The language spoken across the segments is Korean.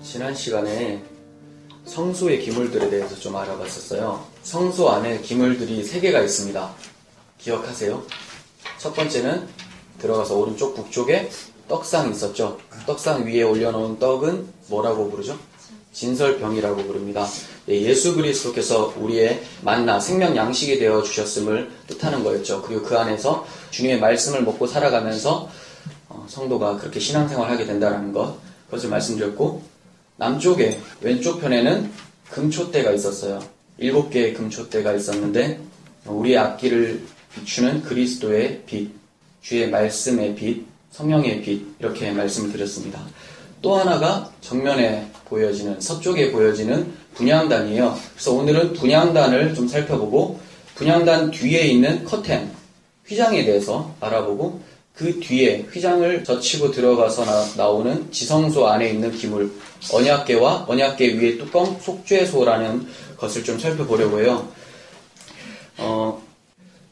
지난 시간에 성소의 기물들에 대해서 좀 알아봤었어요. 성소 안에 기물들이 3개가 있습니다. 기억하세요? 첫 번째는 들어가서 오른쪽 북쪽에 떡상이 있었죠. 떡상 위에 올려놓은 떡은 뭐라고 부르죠? 진설병이라고 부릅니다. 예수 그리스도께서 우리의 만나 생명 양식이 되어 주셨음을 뜻하는 거였죠. 그리고 그 안에서 주님의 말씀을 먹고 살아가면서 성도가 그렇게 신앙생활을 하게 된다는 그것을 말씀드렸고, 남쪽에 왼쪽 편에는 금촛대가 있었어요. 7개의 금촛대가 있었는데 우리의 앞길을 비추는 그리스도의 빛, 주의 말씀의 빛, 성령의 빛, 이렇게 말씀을 드렸습니다. 또 하나가 정면에 보여지는, 서쪽에 보여지는 분향단이에요. 그래서 오늘은 분향단을 좀 살펴보고, 분향단 뒤에 있는 커튼, 휘장에 대해서 알아보고, 그 뒤에 휘장을 젖히고 들어가서 나오는 지성소 안에 있는 기물, 언약궤와 언약궤 위의 뚜껑, 속죄소라는 것을 좀 살펴보려고 해요.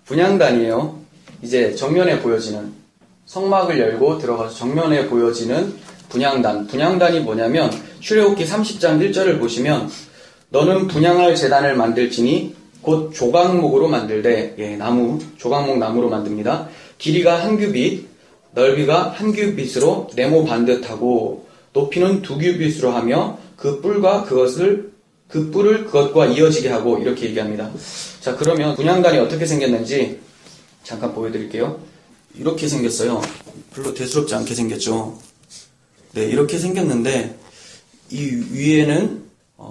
분향단이에요. 이제 정면에 보여지는, 성막을 열고 들어가서 정면에 보여지는 분향단. 분향단이 뭐냐면 출애굽기 30장 1절을 보시면, 너는 분향할 제단을 만들지니 곧 조각목으로 만들되, 조각목 나무로 만듭니다. 길이가 1규빗, 넓이가 1규빗으로 네모 반듯하고 높이는 2규빗으로 하며 그 뿔을 그것과 이어지게 하고, 이렇게 얘기합니다. 자, 그러면 분향단이 어떻게 생겼는지 잠깐 보여드릴게요. 이렇게 생겼어요. 별로 대수롭지 않게 생겼죠. 네, 이렇게 생겼는데 이 위에는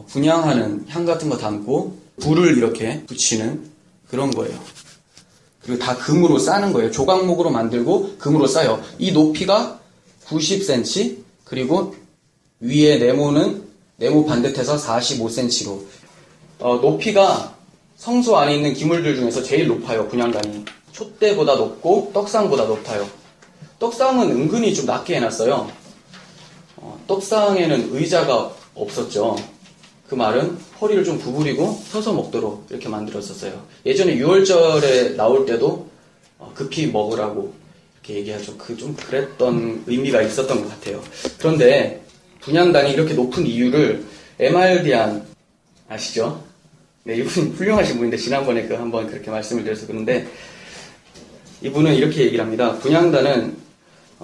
분향하는 향 같은 거 담고 불을 이렇게 붙이는 그런 거예요. 그리고 다 금으로 싸는 거예요. 조각목으로 만들고 금으로 싸요. 이 높이가 90cm, 그리고 위에 네모 반듯해서 45cm로. 높이가 성소 안에 있는 기물들 중에서 제일 높아요. 분향단이. 촛대보다 높고 떡상보다 높아요. 떡상은 은근히 좀 낮게 해놨어요. 떡상에는 의자가 없었죠. 그 말은 허리를 좀 구부리고 서서 먹도록 이렇게 만들었었어요. 예전에 6월절에 나올 때도 급히 먹으라고 이렇게 얘기하죠. 좀 그랬던 의미가 있었던 것 같아요. 그런데 분향단이 이렇게 높은 이유를 에말디안 아시죠? 네, 이분 훌륭하신 분인데 지난번에 한번 그렇게 말씀을 드려서 그런데, 이분은 이렇게 얘기를 합니다. 분향단은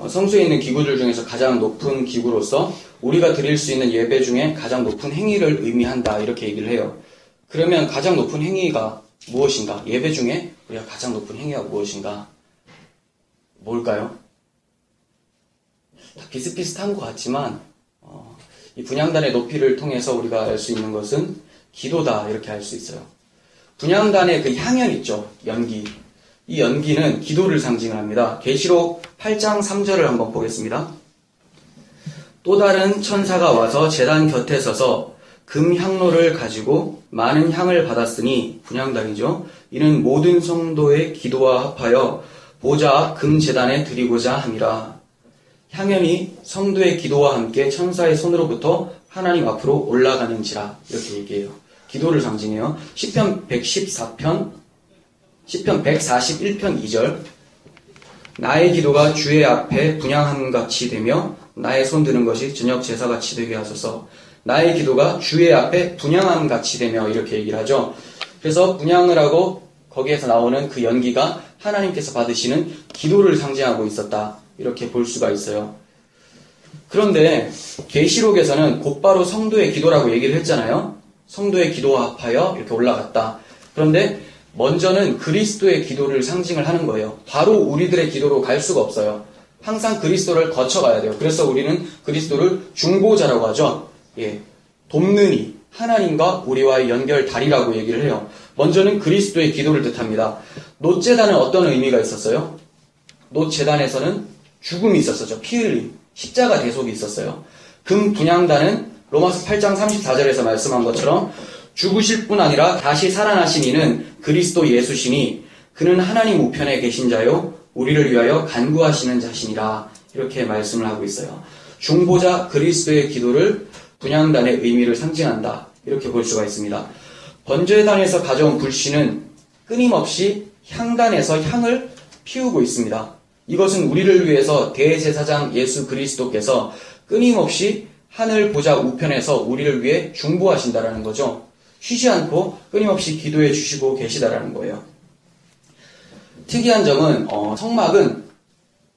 성소에 있는 기구들 중에서 가장 높은 기구로서 우리가 드릴 수 있는 예배 중에 가장 높은 행위를 의미한다, 이렇게 얘기를 해요. 그러면 가장 높은 행위가 무엇인가? 예배 중에 우리가 가장 높은 행위가 무엇인가? 뭘까요? 다 비슷비슷한 것 같지만 이 분향단의 높이를 통해서 우리가 알 수 있는 것은 기도다, 이렇게 알 수 있어요. 분향단의 그 향연 있죠, 연기. 이 연기는 기도를 상징을 합니다. 계시록 8장 3절을 한번 보겠습니다. 또 다른 천사가 와서 제단 곁에 서서 금 향로를 가지고 많은 향을 받았으니, 분향단이죠. 이는 모든 성도의 기도와 합하여 보좌 앞 금 제단에 드리고자 함이라. 향연이 성도의 기도와 함께 천사의 손으로부터 하나님 앞으로 올라가는지라, 이렇게 얘기해요. 기도를 상징해요. 시편 141편 2절. 나의 기도가 주의 앞에 분향함같이 되며 나의 손 드는 것이 저녁 제사같이 되게 하소서. 나의 기도가 주의 앞에 분향함같이 되며, 이렇게 얘기를 하죠. 그래서 분향을 하고 거기에서 나오는 그 연기가 하나님께서 받으시는 기도를 상징하고 있었다, 이렇게 볼 수가 있어요. 그런데 계시록에서는 곧바로 성도의 기도라고 얘기를 했잖아요. 성도의 기도와 합하여 이렇게 올라갔다. 그런데 먼저는 그리스도의 기도를 상징을 하는 거예요. 바로 우리들의 기도로 갈 수가 없어요. 항상 그리스도를 거쳐가야 돼요. 그래서 우리는 그리스도를 중보자라고 하죠. 돕는 이, 하나님과 우리와의 연결다리라고 얘기를 해요. 먼저는 그리스도의 기도를 뜻합니다. 놋제단은 어떤 의미가 있었어요? 놋제단에서는 죽음이 있었죠. 피 흘림, 십자가 대속이 있었어요. 금 분향단은 로마서 8장 34절에서 말씀한 것처럼 죽으실 뿐 아니라 다시 살아나신 이는 그리스도 예수시니 그는 하나님 우편에 계신 자요 우리를 위하여 간구하시는 자신이라, 이렇게 말씀을 하고 있어요. 중보자 그리스도의 기도를 분향단의 의미를 상징한다, 이렇게 볼 수가 있습니다. 번제단에서 가져온 불씨는 끊임없이 향단에서 향을 피우고 있습니다. 이것은 우리를 위해서 대제사장 예수 그리스도께서 끊임없이 하늘 보좌 우편에서 우리를 위해 중보하신다라는 거죠. 쉬지 않고 끊임없이 기도해 주시고 계시다라는 거예요. 특이한 점은 성막은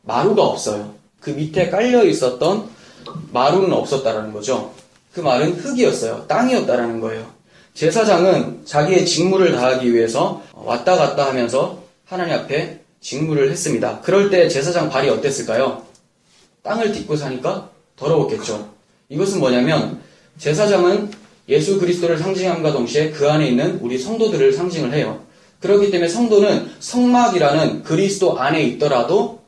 마루가 없어요. 그 밑에 깔려 있었던 마루는 없었다라는 거죠. 그 말은 흙이었어요. 땅이었다라는 거예요. 제사장은 자기의 직무를 다하기 위해서 왔다 갔다 하면서 하나님 앞에 직무를 했습니다. 그럴 때 제사장 발이 어땠을까요? 땅을 딛고 사니까 더러웠겠죠. 이것은 뭐냐면 제사장은 예수 그리스도를 상징함과 동시에 그 안에 있는 우리 성도들을 상징을 해요. 그렇기 때문에 성도는 성막이라는 그리스도 안에 있더라도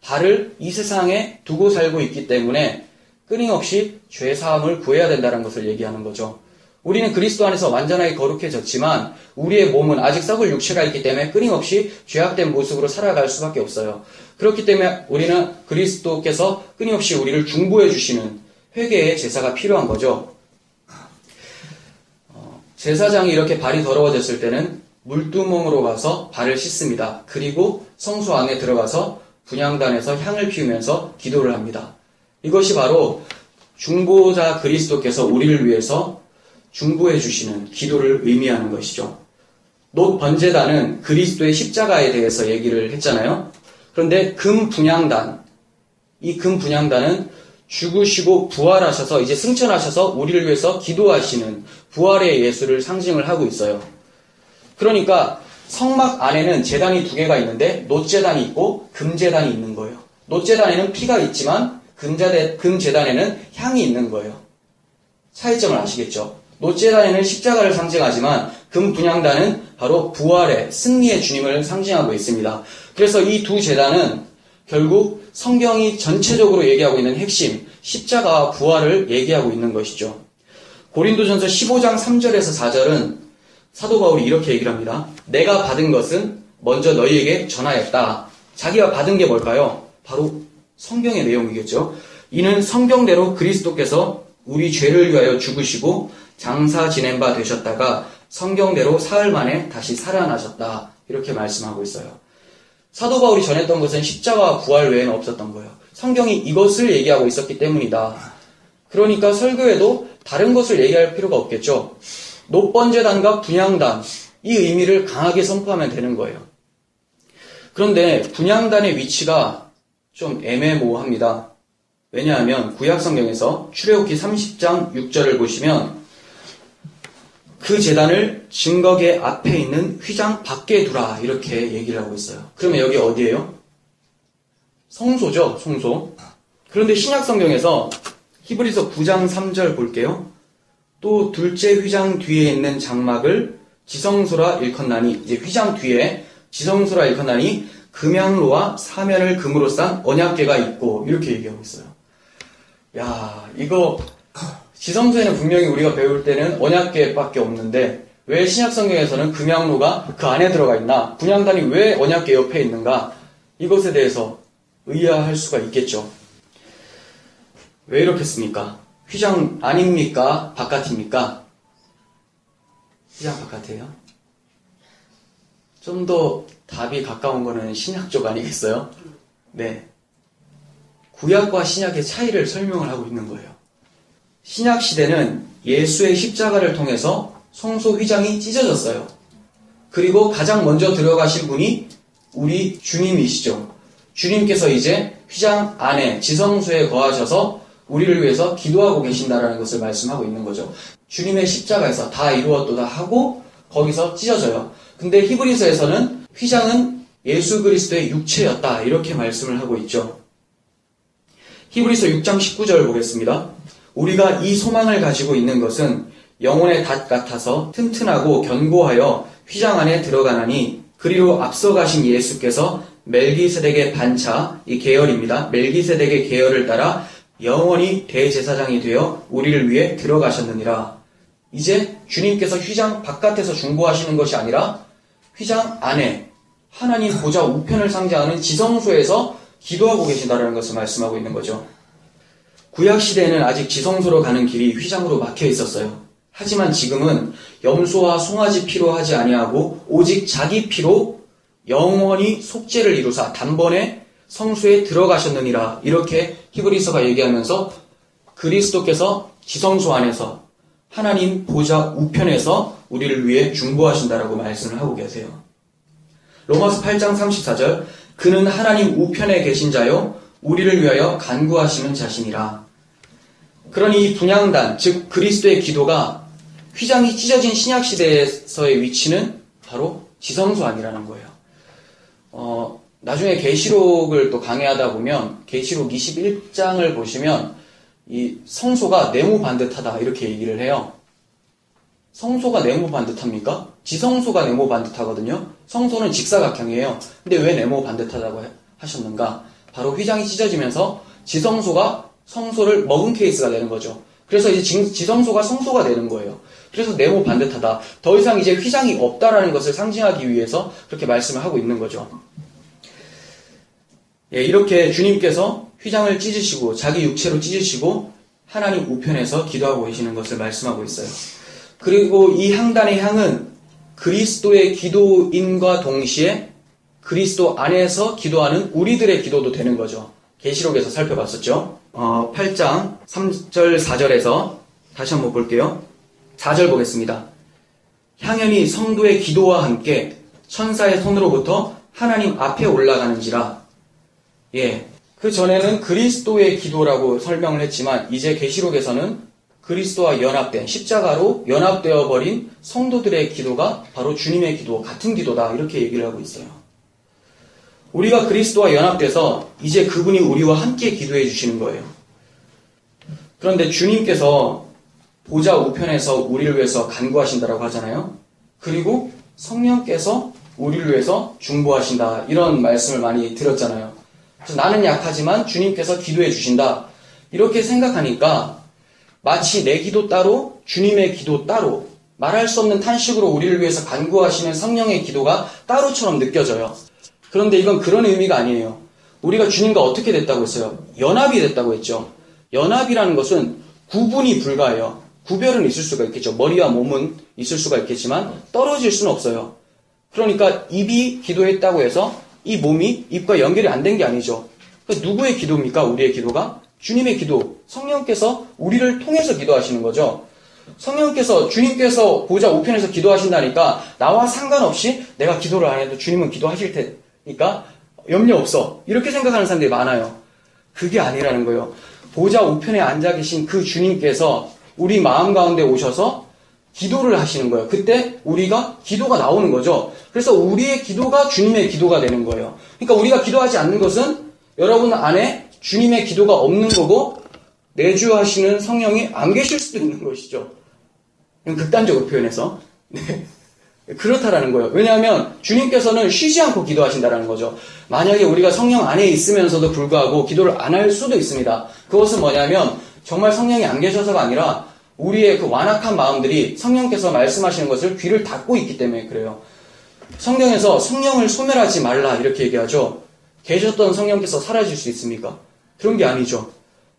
발을 이 세상에 두고 살고 있기 때문에 끊임없이 죄사함을 구해야 된다는 것을 얘기하는 거죠. 우리는 그리스도 안에서 완전하게 거룩해졌지만 우리의 몸은 아직 썩을 육체가 있기 때문에 끊임없이 죄악된 모습으로 살아갈 수밖에 없어요. 그렇기 때문에 우리는 그리스도께서 끊임없이 우리를 중보해 주시는 회개의 제사가 필요한 거죠. 제사장이 이렇게 발이 더러워졌을 때는 물두멍으로 가서 발을 씻습니다. 그리고 성소 안에 들어가서 분향단에서 향을 피우면서 기도를 합니다. 이것이 바로 중보자 그리스도께서 우리를 위해서 중보해 주시는 기도를 의미하는 것이죠. 놋 번제단은 그리스도의 십자가에 대해서 얘기를 했잖아요. 그런데 금 분향단, 이 금 분향단은 죽으시고 부활하셔서 이제 승천하셔서 우리를 위해서 기도하시는 부활의 예수를 상징을 하고 있어요. 그러니까 성막 안에는 제단이 두 개가 있는데 놋제단이 있고 금제단이 있는 거예요. 놋제단에는 피가 있지만 금제단에는 향이 있는 거예요. 차이점을 아시겠죠? 놋제단에는 십자가를 상징하지만 금분향단은 바로 부활의 승리의 주님을 상징하고 있습니다. 그래서 이 두 제단은 결국 성경이 전체적으로 얘기하고 있는 핵심 십자가와 부활을 얘기하고 있는 것이죠. 고린도전서 15장 3절에서 4절은 사도 바울이 이렇게 얘기를 합니다. 내가 받은 것은 먼저 너희에게 전하였다. 자기가 받은 게 뭘까요? 바로 성경의 내용이겠죠. 이는 성경대로 그리스도께서 우리 죄를 위하여 죽으시고 장사 지낸 바 되셨다가 성경대로 사흘 만에 다시 살아나셨다. 이렇게 말씀하고 있어요. 사도 바울이 전했던 것은 십자가와 부활 외에는 없었던 거예요. 성경이 이것을 얘기하고 있었기 때문이다. 그러니까 설교에도 다른 것을 얘기할 필요가 없겠죠. 놋번제단과 분향단, 이 의미를 강하게 선포하면 되는 거예요. 그런데 분향단의 위치가 좀 애매모호합니다. 왜냐하면 구약성경에서 출애굽기 30장 6절을 보시면 그 제단을 증거계 앞에 있는 휘장 밖에 두라 이렇게 얘기를 하고 있어요. 그러면 여기 어디예요? 성소죠, 성소. 그런데 신약성경에서 히브리서 9장 3절 볼게요. 또 둘째 휘장 뒤에 있는 장막을 지성소라 일컫나니, 이제 휘장 뒤에 지성소라 일컫나니 금향로와 사면을 금으로 싼 언약궤가 있고, 이렇게 얘기하고 있어요. 야, 이거 지성소에는 분명히 우리가 배울 때는 언약궤밖에 없는데 왜 신약성경에서는 금향로가 그 안에 들어가 있나? 분향단이 왜 언약궤 옆에 있는가? 이것에 대해서 의아할 수가 있겠죠. 왜 이렇겠습니까? 휘장 안입니까? 바깥입니까? 휘장 바깥이에요. 좀 더 답이 가까운 거는 신약 쪽 아니겠어요? 네. 구약과 신약의 차이를 설명을 하고 있는 거예요. 신약 시대는 예수의 십자가를 통해서 성소 휘장이 찢어졌어요. 그리고 가장 먼저 들어가신 분이 우리 주님이시죠. 주님께서 이제 휘장 안에 지성소에 거하셔서 우리를 위해서 기도하고 계신다라는 것을 말씀하고 있는 거죠. 주님의 십자가에서 다 이루었도다 하고 거기서 찢어져요. 근데 히브리서에서는 휘장은 예수 그리스도의 육체였다 이렇게 말씀을 하고 있죠. 히브리서 6장 19절 보겠습니다. 우리가 이 소망을 가지고 있는 것은 영혼의 닷 같아서 튼튼하고 견고하여 휘장 안에 들어가나니 그리로 앞서 가신 예수께서 멜기세덱의 반차, 이 계열입니다. 멜기세덱의 계열을 따라 영원히 대제사장이 되어 우리를 위해 들어가셨느니라. 이제 주님께서 휘장 바깥에서 중보하시는 것이 아니라 휘장 안에 하나님 보좌 우편을 상징하는 지성소에서 기도하고 계신다는 것을 말씀하고 있는 거죠. 구약시대에는 아직 지성소로 가는 길이 휘장으로 막혀 있었어요. 하지만 지금은 염소와 송아지 피로 하지 아니하고 오직 자기 피로 영원히 속죄를 이루사 단번에 성소에 들어가셨느니라. 이렇게 히브리서가 얘기하면서 그리스도께서 지성소 안에서 하나님 보좌 우편에서 우리를 위해 중보하신다라고 말씀을 하고 계세요. 로마서 8장 34절 그는 하나님 우편에 계신 자요 우리를 위하여 간구하시는 자신이라. 그러니 이 분향단 즉 그리스도의 기도가 휘장이 찢어진 신약시대에서의 위치는 바로 지성소 안이라는 거예요. 나중에 계시록을 또 강의하다 보면 계시록 21장을 보시면 이 성소가 네모 반듯하다 이렇게 얘기를 해요. 성소가 네모 반듯합니까? 지성소가 네모 반듯하거든요. 성소는 직사각형이에요. 근데 왜 네모 반듯하다고 하셨는가? 바로 휘장이 찢어지면서 지성소가 성소를 먹은 케이스가 되는 거죠. 그래서 이제 지성소가 성소가 되는 거예요. 그래서 네모 반듯하다. 더 이상 이제 휘장이 없다라는 것을 상징하기 위해서 그렇게 말씀을 하고 있는 거죠. 예, 이렇게 주님께서 휘장을 찢으시고 자기 육체로 찢으시고 하나님 우편에서 기도하고 계시는 것을 말씀하고 있어요. 그리고 이 향단의 향은 그리스도의 기도인과 동시에 그리스도 안에서 기도하는 우리들의 기도도 되는 거죠. 계시록에서 살펴봤었죠. 8장 3절 4절에서 다시 한번 볼게요. 4절 보겠습니다. 향연이 성도의 기도와 함께 천사의 손으로부터 하나님 앞에 올라가는지라. 예, 그 전에는 그리스도의 기도라고 설명을 했지만 이제 계시록에서는 그리스도와 연합된 십자가로 연합되어 버린 성도들의 기도가 바로 주님의 기도, 같은 기도다 이렇게 얘기를 하고 있어요. 우리가 그리스도와 연합돼서 이제 그분이 우리와 함께 기도해 주시는 거예요. 그런데 주님께서 보좌 우편에서 우리를 위해서 간구하신다라고 하잖아요. 그리고 성령께서 우리를 위해서 중보하신다 이런 말씀을 많이 들었잖아요. 그래서 나는 약하지만 주님께서 기도해 주신다 이렇게 생각하니까 마치 내 기도 따로 주님의 기도 따로 말할 수 없는 탄식으로 우리를 위해서 간구하시는 성령의 기도가 따로처럼 느껴져요. 그런데 이건 그런 의미가 아니에요. 우리가 주님과 어떻게 됐다고 했어요? 연합이 됐다고 했죠. 연합이라는 것은 구분이 불가해요. 구별은 있을 수가 있겠죠. 머리와 몸은 있을 수가 있겠지만 떨어질 수는 없어요. 그러니까 입이 기도했다고 해서 이 몸이 입과 연결이 안 된 게 아니죠. 그러니까 누구의 기도입니까? 우리의 기도가? 주님의 기도, 성령께서 우리를 통해서 기도하시는 거죠. 성령께서, 주님께서 보좌 우편에서 기도하신다니까 나와 상관없이 내가 기도를 안 해도 주님은 기도하실 테니까 염려 없어. 이렇게 생각하는 사람들이 많아요. 그게 아니라는 거예요. 보좌 우편에 앉아 계신 그 주님께서 우리 마음 가운데 오셔서 기도를 하시는 거예요. 그때 우리가 기도가 나오는 거죠. 그래서 우리의 기도가 주님의 기도가 되는 거예요. 그러니까 우리가 기도하지 않는 것은 여러분 안에 주님의 기도가 없는 거고 내주하시는 성령이 안 계실 수도 있는 것이죠. 극단적으로 표현해서. 네. 그렇다라는 거예요. 왜냐하면 주님께서는 쉬지 않고 기도하신다라는 거죠. 만약에 우리가 성령 안에 있으면서도 불구하고 기도를 안 할 수도 있습니다. 그것은 뭐냐면 정말 성령이 안 계셔서가 아니라 우리의 그 완악한 마음들이 성령께서 말씀하시는 것을 귀를 닫고 있기 때문에 그래요. 성경에서 성령을 소멸하지 말라 이렇게 얘기하죠. 계셨던 성령께서 사라질 수 있습니까? 그런 게 아니죠.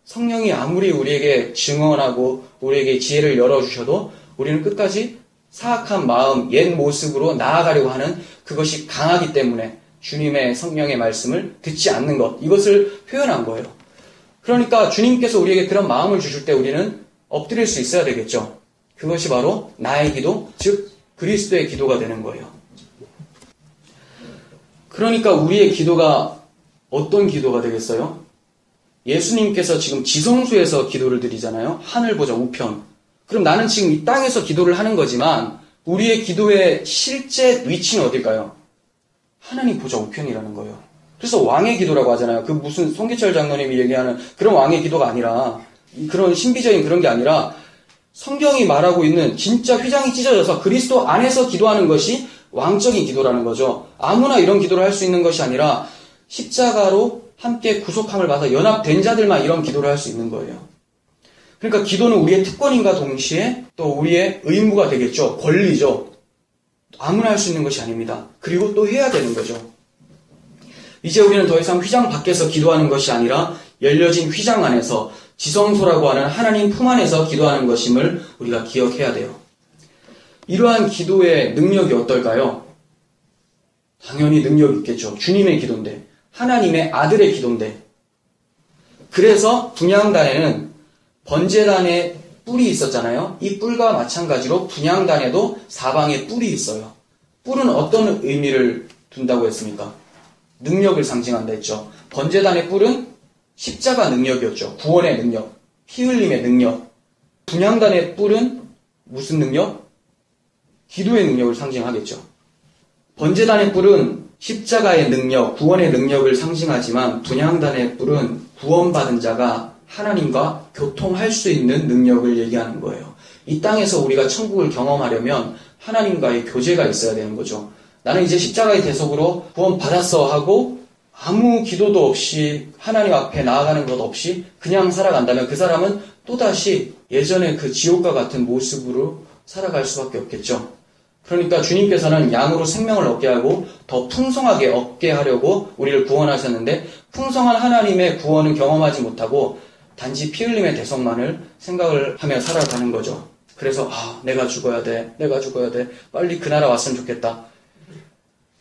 성령이 아무리 우리에게 증언하고 우리에게 지혜를 열어주셔도 우리는 끝까지 사악한 마음, 옛 모습으로 나아가려고 하는 그것이 강하기 때문에 주님의 성령의 말씀을 듣지 않는 것, 이것을 표현한 거예요. 그러니까 주님께서 우리에게 그런 마음을 주실 때 우리는 엎드릴 수 있어야 되겠죠. 그것이 바로 나의 기도, 즉 그리스도의 기도가 되는 거예요. 그러니까 우리의 기도가 어떤 기도가 되겠어요? 예수님께서 지금 지성소에서 기도를 드리잖아요. 하늘 보좌 우편. 그럼 나는 지금 이 땅에서 기도를 하는 거지만 우리의 기도의 실제 위치는 어딜까요? 하나님 보좌 우편이라는 거예요. 그래서 왕의 기도라고 하잖아요. 그 무슨 송기철 장로님이 얘기하는 그런 왕의 기도가 아니라 그런 신비적인 그런 게 아니라 성경이 말하고 있는 진짜 휘장이 찢어져서 그리스도 안에서 기도하는 것이 왕적인 기도라는 거죠. 아무나 이런 기도를 할 수 있는 것이 아니라 십자가로 함께 구속함을 받아 연합된 자들만 이런 기도를 할 수 있는 거예요. 그러니까 기도는 우리의 특권인과 동시에 또 우리의 의무가 되겠죠. 권리죠. 아무나 할 수 있는 것이 아닙니다. 그리고 또 해야 되는 거죠. 이제 우리는 더 이상 휘장 밖에서 기도하는 것이 아니라 열려진 휘장 안에서 지성소라고 하는 하나님 품 안에서 기도하는 것임을 우리가 기억해야 돼요. 이러한 기도의 능력이 어떨까요? 당연히 능력이 있겠죠. 주님의 기도인데, 하나님의 아들의 기도인데. 그래서 분향단에는 번제단에 뿔이 있었잖아요. 이 뿔과 마찬가지로 분향단에도 사방에 뿔이 있어요. 뿔은 어떤 의미를 둔다고 했습니까? 능력을 상징한다 했죠. 번제단의 뿔은 십자가 능력이었죠. 구원의 능력, 피 흘림의 능력. 분향단의 뿔은 무슨 능력? 기도의 능력을 상징하겠죠. 번제단의 뿔은 십자가의 능력, 구원의 능력을 상징하지만 분향단의 뿔은 구원받은 자가 하나님과 교통할 수 있는 능력을 얘기하는 거예요. 이 땅에서 우리가 천국을 경험하려면 하나님과의 교제가 있어야 되는 거죠. 나는 이제 십자가의 대속으로 구원받았어 하고 아무 기도도 없이 하나님 앞에 나아가는 것 없이 그냥 살아간다면 그 사람은 또다시 예전의 그 지옥과 같은 모습으로 살아갈 수밖에 없겠죠. 그러니까 주님께서는 양으로 생명을 얻게 하고 더 풍성하게 얻게 하려고 우리를 구원하셨는데 풍성한 하나님의 구원은 경험하지 못하고 단지 피 흘림의 대속만을 생각을 하며 살아가는 거죠. 그래서 내가 죽어야 돼. 빨리 그 나라 왔으면 좋겠다.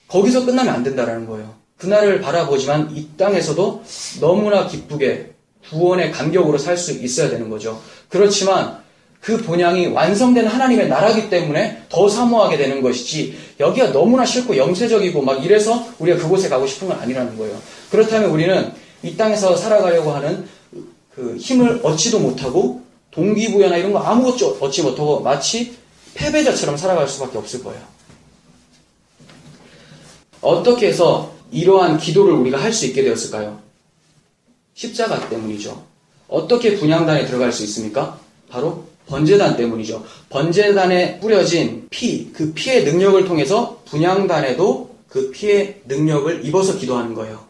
거기서 끝나면 안 된다라는 거예요. 그날을 바라보지만 이 땅에서도 너무나 기쁘게 구원의 감격으로 살 수 있어야 되는 거죠. 그렇지만 그 본향이 완성된 하나님의 나라기 때문에 더 사모하게 되는 것이지 여기가 너무나 싫고 염세적이고 막 이래서 우리가 그곳에 가고 싶은 건 아니라는 거예요. 그렇다면 우리는 이 땅에서 살아가려고 하는 그 힘을 얻지도 못하고 동기부여나 이런 거 아무것도 얻지 못하고 마치 패배자처럼 살아갈 수밖에 없을 거예요. 어떻게 해서 이러한 기도를 우리가 할 수 있게 되었을까요? 십자가 때문이죠. 어떻게 분향단에 들어갈 수 있습니까? 바로 번제단 때문이죠. 번제단에 뿌려진 피, 그 피의 능력을 통해서 분향단에도 그 피의 능력을 입어서 기도하는 거예요.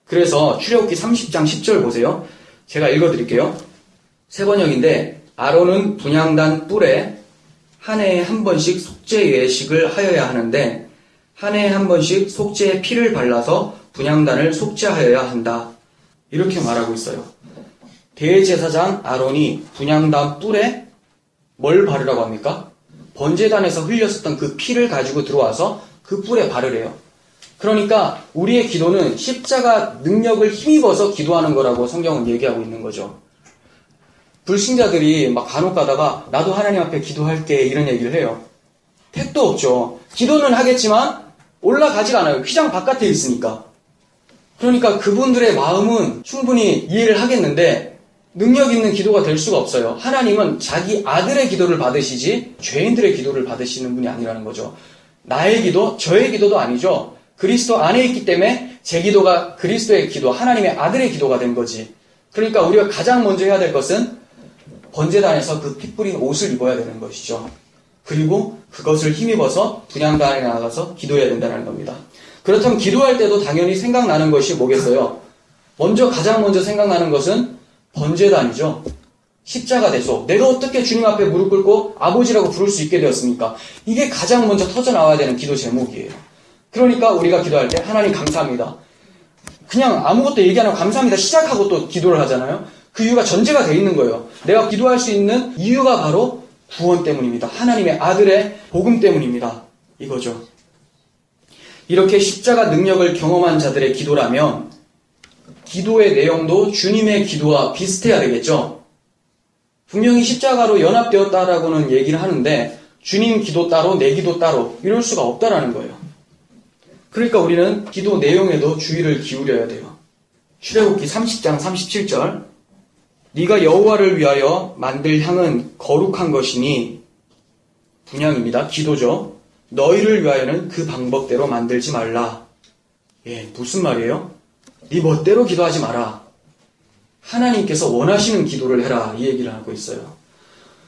그래서 출애굽기 30장 10절 보세요. 제가 읽어드릴게요. 세 번역인데 아론은 분향단 뿔에 한 해에 한 번씩 속죄 예식을 하여야 하는데 한 해에 한 번씩 속죄의 피를 발라서 분향단을 속죄하여야 한다. 이렇게 말하고 있어요. 대제사장 아론이 분향단 뿔에 뭘 바르라고 합니까? 번제단에서 흘렸었던 그 피를 가지고 들어와서 그 뿔에 바르래요. 그러니까 우리의 기도는 십자가 능력을 힘입어서 기도하는 거라고 성경은 얘기하고 있는 거죠. 불신자들이 막 간혹 가다가 나도 하나님 앞에 기도할게 이런 얘기를 해요. 택도 없죠. 기도는 하겠지만 올라가지가 않아요. 휘장 바깥에 있으니까. 그러니까 그분들의 마음은 충분히 이해를 하겠는데 능력 있는 기도가 될 수가 없어요. 하나님은 자기 아들의 기도를 받으시지 죄인들의 기도를 받으시는 분이 아니라는 거죠. 나의 기도, 저의 기도도 아니죠. 그리스도 안에 있기 때문에 제 기도가 그리스도의 기도, 하나님의 아들의 기도가 된 거지. 그러니까 우리가 가장 먼저 해야 될 것은 번제단에서 그 피 뿌린 옷을 입어야 되는 것이죠. 그리고 그것을 힘입어서 분향단에 나가서 기도해야 된다는 겁니다. 그렇다면 기도할 때도 당연히 생각나는 것이 뭐겠어요? 가장 먼저 생각나는 것은 번제단이죠. 십자가 대속. 내가 어떻게 주님 앞에 무릎 꿇고 아버지라고 부를 수 있게 되었습니까? 이게 가장 먼저 터져나와야 되는 기도 제목이에요. 그러니까 우리가 기도할 때 하나님 감사합니다. 그냥 아무것도 얘기 안 하고 감사합니다 시작하고 또 기도를 하잖아요. 그 이유가 전제가 돼 있는 거예요. 내가 기도할 수 있는 이유가 바로 구원 때문입니다. 하나님의 아들의 복음 때문입니다. 이거죠. 이렇게 십자가 능력을 경험한 자들의 기도라면 기도의 내용도 주님의 기도와 비슷해야 되겠죠. 분명히 십자가로 연합되었다라고는 얘기를 하는데 주님 기도 따로 내 기도 따로 이럴 수가 없다라는 거예요. 그러니까 우리는 기도 내용에도 주의를 기울여야 돼요. 출애굽기 30장 37절 네가 여호와를 위하여 만들 향은 거룩한 것이니 분향입니다. 기도죠. 너희를 위하여는 그 방법대로 만들지 말라. 무슨 말이에요? 네 멋대로 기도하지 마라. 하나님께서 원하시는 기도를 해라. 이 얘기를 하고 있어요.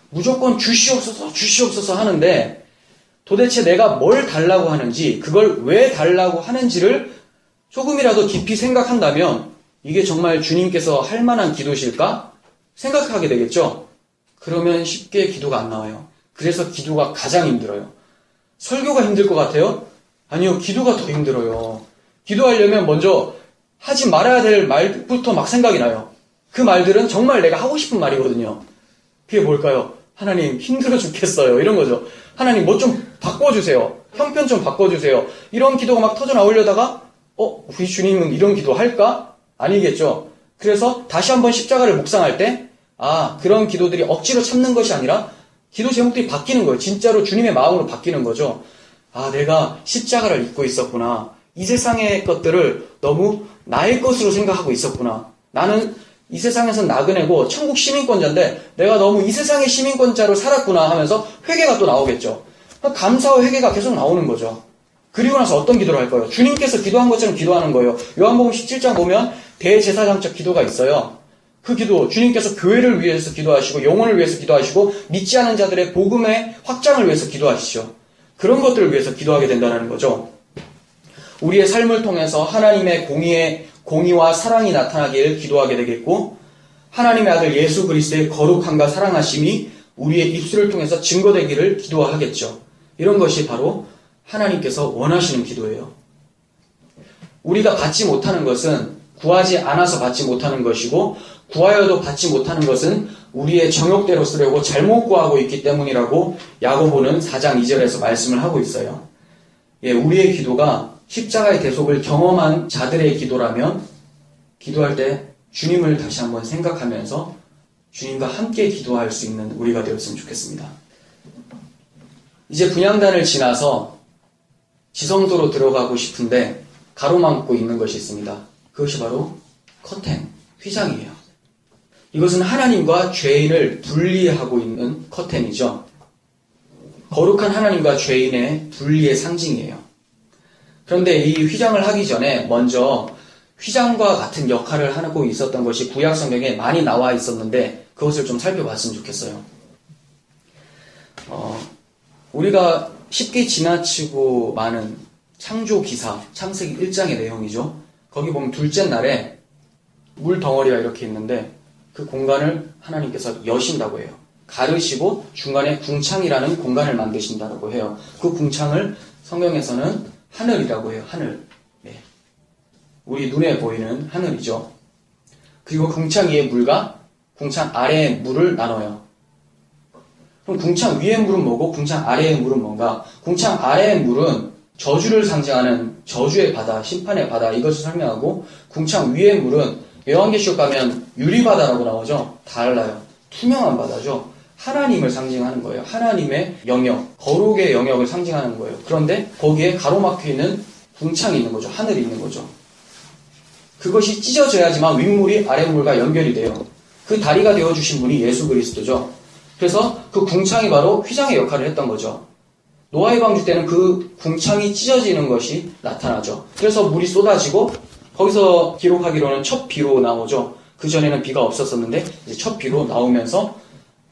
무조건 주시옵소서 하는데 도대체 내가 뭘 달라고 하는지 그걸 왜 달라고 하는지를 조금이라도 깊이 생각한다면 이게 정말 주님께서 할 만한 기도실까? 생각하게 되겠죠? 그러면 쉽게 기도가 안 나와요. 그래서 기도가 가장 힘들어요. 설교가 힘들 것 같아요? 아니요, 기도가 더 힘들어요. 기도하려면 먼저 하지 말아야 될 말부터 막 생각이 나요. 그 말들은 정말 내가 하고 싶은 말이거든요. 그게 뭘까요? 하나님 힘들어 죽겠어요. 이런 거죠. 하나님 뭐 좀 바꿔주세요. 형편 좀 바꿔주세요. 이런 기도가 막 터져 나오려다가 우리 주님은 이런 기도 할까? 아니겠죠. 그래서 다시 한번 십자가를 묵상할 때 그런 기도들이 억지로 참는 것이 아니라 기도 제목들이 바뀌는 거예요. 진짜로 주님의 마음으로 바뀌는 거죠. 내가 십자가를 입고 있었구나. 이 세상의 것들을 너무 나의 것으로 생각하고 있었구나. 나는 이 세상에서 나그네고 천국 시민권자인데 내가 너무 이 세상의 시민권자로 살았구나 하면서 회개가 또 나오겠죠. 감사와 회개가 계속 나오는 거죠. 그리고 나서 어떤 기도를 할 거예요? 주님께서 기도한 것처럼 기도하는 거예요. 요한복음 17장 보면 대제사장적 기도가 있어요. 그 기도, 주님께서 교회를 위해서 기도하시고 영혼을 위해서 기도하시고 믿지 않은 자들의 복음의 확장을 위해서 기도하시죠. 그런 것들을 위해서 기도하게 된다는 거죠. 우리의 삶을 통해서 하나님의 공의와 사랑이 나타나길 기도하게 되겠고, 하나님의 아들 예수 그리스도의 거룩함과 사랑하심이 우리의 입술을 통해서 증거되기를 기도하겠죠. 이런 것이 바로 하나님께서 원하시는 기도예요. 우리가 받지 못하는 것은 구하지 않아서 받지 못하는 것이고, 구하여도 받지 못하는 것은 우리의 정욕대로 쓰려고 잘못 구하고 있기 때문이라고 야고보는 4장 2절에서 말씀을 하고 있어요. 우리의 기도가 십자가의 대속을 경험한 자들의 기도라면 기도할 때 주님을 다시 한번 생각하면서 주님과 함께 기도할 수 있는 우리가 되었으면 좋겠습니다. 이제 분향단을 지나서 지성소로 들어가고 싶은데 가로막고 있는 것이 있습니다. 그것이 바로 커튼, 휘장이에요. 이것은 하나님과 죄인을 분리하고 있는 커튼이죠. 거룩한 하나님과 죄인의 분리의 상징이에요. 그런데 이 휘장을 하기 전에 먼저 휘장과 같은 역할을 하고 있었던 것이 구약 성경에 많이 나와 있었는데 그것을 좀 살펴봤으면 좋겠어요. 우리가 쉽게 지나치고 많은 창조 기사, 창세기 1장의 내용이죠. 거기 보면 둘째 날에 물 덩어리가 이렇게 있는데 그 공간을 하나님께서 여신다고 해요. 가르시고 중간에 궁창이라는 공간을 만드신다고 해요. 그 궁창을 성경에서는 하늘이라고 해요. 하늘. 우리 눈에 보이는 하늘이죠. 그리고 궁창 위의 물과 궁창 아래의 물을 나눠요. 그럼 궁창 위의 물은 뭐고 궁창 아래의 물은 뭔가? 궁창 아래의 물은 저주를 상징하는 저주의 바다, 심판의 바다 이것을 설명하고, 궁창 위의 물은 요한계시록 가면 유리바다라고 나오죠. 달라요. 투명한 바다죠. 하나님을 상징하는 거예요. 하나님의 영역, 거룩의 영역을 상징하는 거예요. 그런데 거기에 가로막혀 있는 궁창이 있는 거죠. 하늘이 있는 거죠. 그것이 찢어져야지만 윗물이 아랫물과 연결이 돼요. 그 다리가 되어주신 분이 예수 그리스도죠. 그래서 그 궁창이 바로 휘장의 역할을 했던 거죠. 노아의 방주 때는 그 궁창이 찢어지는 것이 나타나죠. 그래서 물이 쏟아지고 거기서 기록하기로는 첫 비로 나오죠. 그전에는 비가 없었었는데 이제 첫 비로 나오면서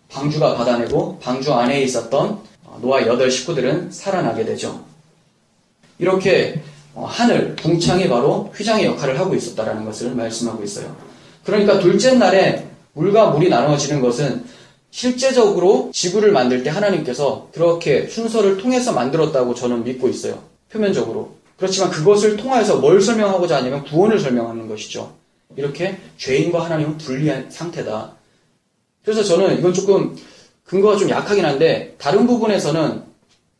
방주가 받아내고 방주 안에 있었던 노아의 8 식구들은 살아나게 되죠. 이렇게 하늘, 궁창이 바로 휘장의 역할을 하고 있었다는 것을 말씀하고 있어요. 그러니까 둘째 날에 물과 물이 나눠지는 것은 실제적으로 지구를 만들 때 하나님께서 그렇게 순서를 통해서 만들었다고 저는 믿고 있어요. 표면적으로. 그렇지만 그것을 통해서 뭘 설명하고자 하냐면 구원을 설명하는 것이죠. 이렇게 죄인과 하나님은 분리한 상태다. 그래서 저는 이건 조금 근거가 좀 약하긴 한데 다른 부분에서는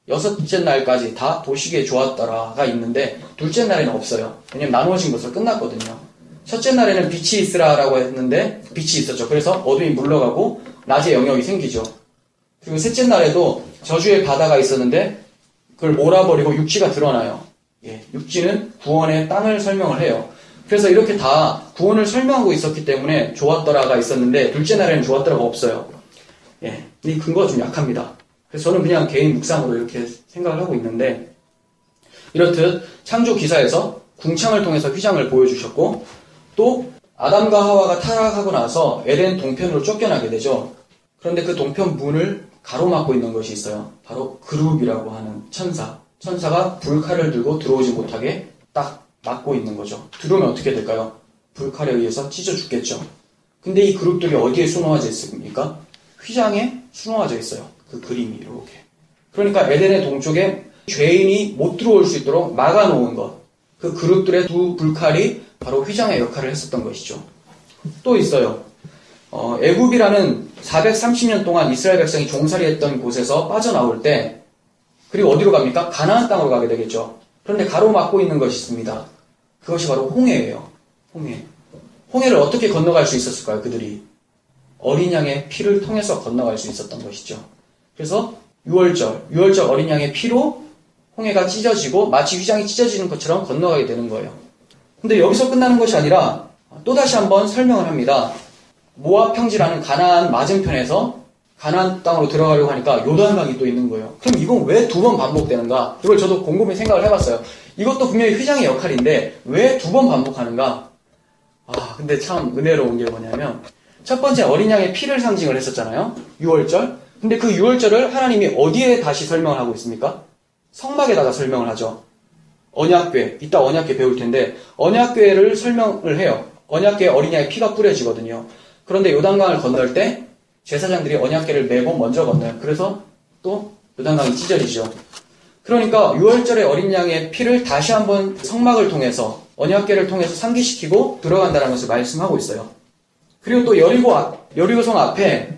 6째 날까지 다 보시기에 좋았더라가 있는데 둘째 날에는 없어요. 왜냐면 나누어진 것으로 끝났거든요. 첫째 날에는 빛이 있으라라고 했는데 빛이 있었죠. 그래서 어둠이 물러가고 낮의 영역이 생기죠. 그리고 셋째 날에도 저주의 바다가 있었는데 그걸 몰아버리고 육지가 드러나요. 육지는 구원의 땅을 설명을 해요. 그래서 이렇게 다 구원을 설명하고 있었기 때문에 좋았더라가 있었는데 둘째 날에는 좋았더라가 없어요. 이 근거가 좀 약합니다. 그래서 저는 그냥 개인 묵상으로 이렇게 생각을 하고 있는데, 이렇듯 창조 기사에서 궁창을 통해서 휘장을 보여주셨고, 또 아담과 하와가 타락하고 나서 에덴 동편으로 쫓겨나게 되죠. 그런데 그 동편 문을 가로막고 있는 것이 있어요. 바로 그룹이라고 하는 천사. 천사가 불칼을 들고 들어오지 못하게 딱 막고 있는 거죠. 들어오면 어떻게 될까요? 불칼에 의해서 찢어 죽겠죠. 근데 이 그룹들이 어디에 수놓아져 있습니까? 휘장에 수놓아져 있어요. 그 그림이 이렇게. 그러니까 에덴의 동쪽에 죄인이 못 들어올 수 있도록 막아놓은 것. 그 그룹들의 두 불칼이 바로 휘장의 역할을 했었던 것이죠. 또 있어요. 애굽이라는 430년 동안 이스라엘 백성이 종살이했던 곳에서 빠져나올 때, 그리고 어디로 갑니까? 가나안 땅으로 가게 되겠죠. 그런데 가로막고 있는 것이 있습니다. 그것이 바로 홍해예요. 홍해. 홍해를 어떻게 건너갈 수 있었을까요? 그들이 어린 양의 피를 통해서 건너갈 수 있었던 것이죠. 그래서 6월절 어린 양의 피로 홍해가 찢어지고 마치 휘장이 찢어지는 것처럼 건너가게 되는 거예요. 근데 여기서 끝나는 것이 아니라 또다시 한번 설명을 합니다. 모압 평지라는 가나안 맞은편에서 가나안 땅으로 들어가려고 하니까 요단강이 또 있는 거예요. 그럼 이건 왜 두 번 반복되는가? 이걸 저도 곰곰이 생각을 해봤어요. 이것도 분명히 휘장의 역할인데 왜 두 번 반복하는가? 근데 참 은혜로운 게 뭐냐면 첫 번째 어린 양의 피를 상징을 했었잖아요. 6월절. 근데 그 6월절을 하나님이 어디에 다시 설명을 하고 있습니까? 성막에다가 설명을 하죠. 언약궤, 이따 언약궤 배울 텐데 언약궤를 설명을 해요. 언약궤에 어린 양의 피가 뿌려지거든요. 그런데 요단강을 건널 때 제사장들이 언약궤를 메고 먼저 건너요. 그래서 또 요단강이 찢어지죠. 그러니까 6월절에 어린 양의 피를 다시 한번 성막을 통해서 언약궤를 통해서 상기시키고 들어간다는 것을 말씀하고 있어요. 그리고 또 여리고성 앞에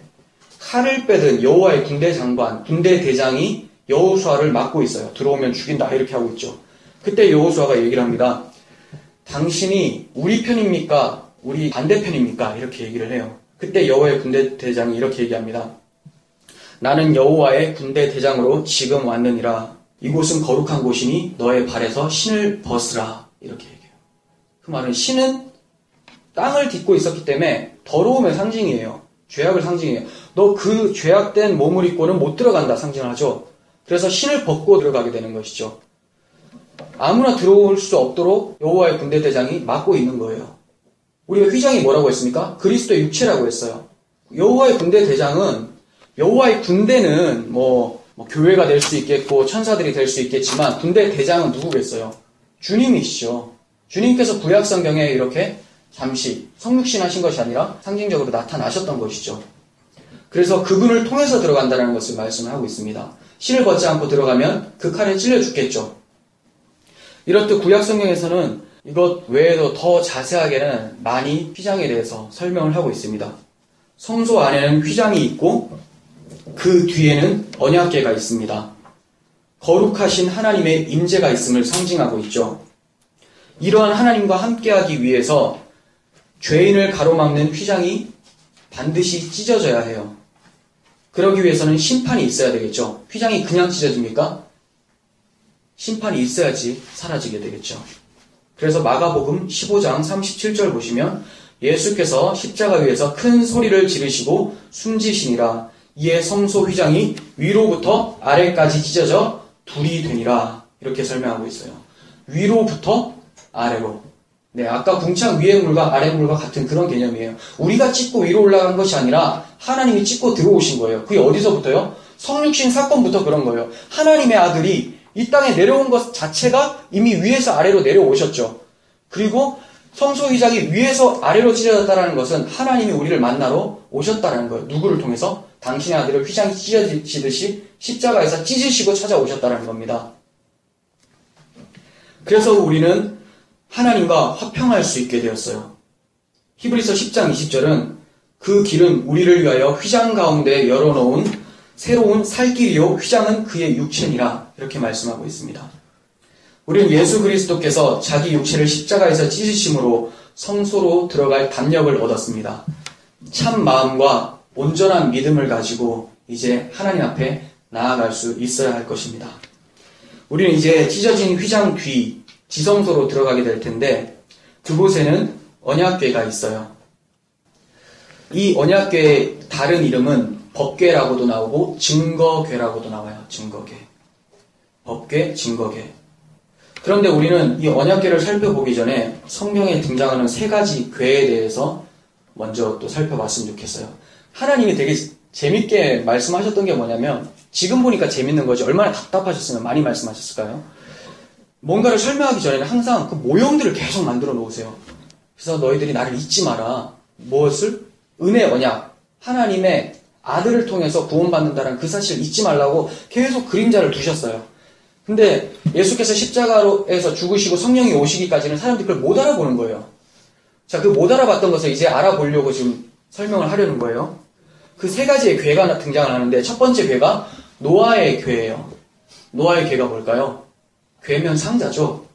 칼을 빼든 여호와의 군대 장관, 군대 대장이 여호수아를 막고 있어요. 들어오면 죽인다 이렇게 하고 있죠. 그때 여호수아가 얘기를 합니다. 당신이 우리 편입니까? 우리 반대편입니까? 이렇게 얘기를 해요. 그때 여호와의 군대 대장이 이렇게 얘기합니다. 나는 여호와의 군대 대장으로 지금 왔느니라. 이곳은 거룩한 곳이니 너의 발에서 신을 벗으라. 이렇게 얘기해요. 그 말은 신은 땅을 딛고 있었기 때문에 더러움의 상징이에요. 죄악을 상징해요. 너 그 죄악된 몸을 입고는 못 들어간다 상징을 하죠. 그래서 신을 벗고 들어가게 되는 것이죠. 아무나 들어올 수 없도록 여호와의 군대 대장이 막고 있는 거예요. 우리가 휘장이 뭐라고 했습니까? 그리스도의 육체라고 했어요. 여호와의 군대 대장은 여호와의 군대는 교회가 될 수 있겠고 천사들이 될 수 있겠지만 군대 대장은 누구겠어요? 주님이시죠. 주님께서 구약 성경에 이렇게 잠시 성육신 하신 것이 아니라 상징적으로 나타나셨던 것이죠. 그래서 그분을 통해서 들어간다는 것을 말씀하고 있습니다. 신을 벗지 않고 들어가면 그 칼에 찔려 죽겠죠. 이렇듯 구약 성경에서는 이것 외에도 더 자세하게는 많이 휘장에 대해서 설명을 하고 있습니다. 성소 안에는 휘장이 있고 그 뒤에는 언약궤가 있습니다. 거룩하신 하나님의 임재가 있음을 상징하고 있죠. 이러한 하나님과 함께하기 위해서 죄인을 가로막는 휘장이 반드시 찢어져야 해요. 그러기 위해서는 심판이 있어야 되겠죠. 휘장이 그냥 찢어집니까? 심판이 있어야지 사라지게 되겠죠. 그래서 마가복음 15장 37절 보시면 예수께서 십자가 위에서 큰 소리를 지르시고 숨지시니라. 이에 성소 휘장이 위로부터 아래까지 찢어져 둘이 되니라. 이렇게 설명하고 있어요. 위로부터 아래로. 네, 아까 궁창 위의 물과 아래 물과 같은 그런 개념이에요. 우리가 찢고 위로 올라간 것이 아니라 하나님이 찢고 들어오신 거예요. 그게 어디서부터요? 성육신 사건부터 그런 거예요. 하나님의 아들이 이 땅에 내려온 것 자체가 이미 위에서 아래로 내려오셨죠. 그리고 성소 휘장이 위에서 아래로 찢어졌다는 것은 하나님이 우리를 만나러 오셨다는 거예요. 누구를 통해서? 당신의 아들을 휘장이 찢어지듯이 십자가에서 찢으시고 찾아오셨다는 겁니다. 그래서 우리는 하나님과 화평할 수 있게 되었어요. 히브리서 10장 20절은 그 길은 우리를 위하여 휘장 가운데 열어놓은 새로운 살길이요 휘장은 그의 육체니라 이렇게 말씀하고 있습니다. 우리는 예수 그리스도께서 자기 육체를 십자가에서 찢으심으로 성소로 들어갈 담력을 얻었습니다. 참 마음과 온전한 믿음을 가지고 이제 하나님 앞에 나아갈 수 있어야 할 것입니다. 우리는 이제 찢어진 휘장 뒤 지성소로 들어가게 될 텐데 그곳에는 언약궤가 있어요. 이 언약궤의 다른 이름은 법궤라고도 나오고 증거궤라고도 나와요. 증거궤. 법궤, 증거궤. 그런데 우리는 이 언약궤를 살펴보기 전에 성경에 등장하는 세 가지 궤에 대해서 먼저 또 살펴봤으면 좋겠어요. 하나님이 되게 재밌게 말씀하셨던 게 뭐냐면 지금 보니까 재밌는 거지 얼마나 답답하셨으면 많이 말씀하셨을까요? 뭔가를 설명하기 전에는 항상 그 모형들을 계속 만들어 놓으세요. 그래서 너희들이 나를 잊지 마라. 무엇을? 은혜 언약. 하나님의 아들을 통해서 구원받는다는 그 사실을 잊지 말라고 계속 그림자를 두셨어요. 근데 예수께서 십자가에서 죽으시고 성령이 오시기까지는 사람들이 그걸 못 알아보는 거예요. 자, 그 못 알아봤던 것을 이제 알아보려고 지금 설명을 하려는 거예요. 그 세 가지의 궤가 등장을 하는데 첫 번째 궤가 노아의 궤예요. 노아의 궤가 뭘까요? 궤면 상자죠.